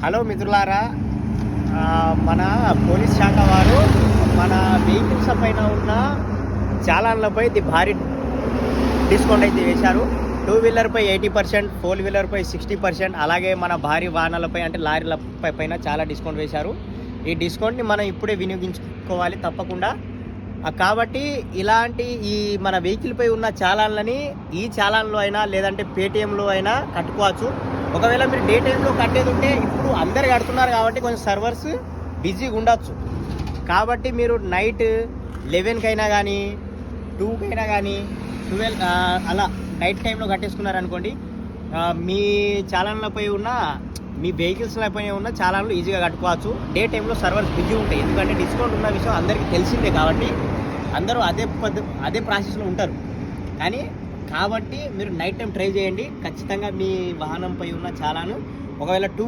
Hello మిత్రులారా, మన police శాఖ వారు మన వెహికల్స్ పైన ఉన్న చాలాన్లపై భారీ డిస్కౌంట్ అయితే వేశారు. 2 వీలర్పై 80%, 4 వీలర్పై 60%, అలాగే మన భారీ వాహనాలపై అంటే లారీలపై పైన చాలా డిస్కౌంట్ వేశారు. ఈ డిస్కౌంట్ని మనం ఇప్పుడే వినియోగించుకోవాలి తప్పకుండా. కాబట్టి ఇలాంటి ఈ మన వెహికల్పై ఉన్న చాలాన్లని ఈ చాలాన్లో అయినా లేదంటే పేటిఎంలో అయినా కట్టుకోవచ్చు. ఒకవేళ మీరు డే టైంలో కట్టేది ఉంటే ఇప్పుడు అందరు కడుతున్నారు కాబట్టి కొంచెం సర్వర్స్ బిజీగా ఉండొచ్చు. కాబట్టి మీరు నైట్ 11కి అయినా కానీ 2కి అయినా కానీ 12 అలా నైట్ టైంలో కట్టేసుకున్నారనుకోండి, మీ చాలాన్లపై ఉన్న మీ వెహికల్స్లపై ఉన్న చాలాన్లు ఈజీగా కట్టుకోవచ్చు. డే టైంలో సర్వర్స్ బిజీ ఉంటాయి, ఎందుకంటే డిస్కౌంట్ ఉన్న విషయం అందరికీ తెలిసిందే కాబట్టి అందరూ అదే ప్రాసెస్లో ఉంటారు. కాబట్టి మీరు నైట్ టైం ట్రై చేయండి. ఖచ్చితంగా మీ వాహనంపై ఉన్న చాలాను ఒకవేళ 2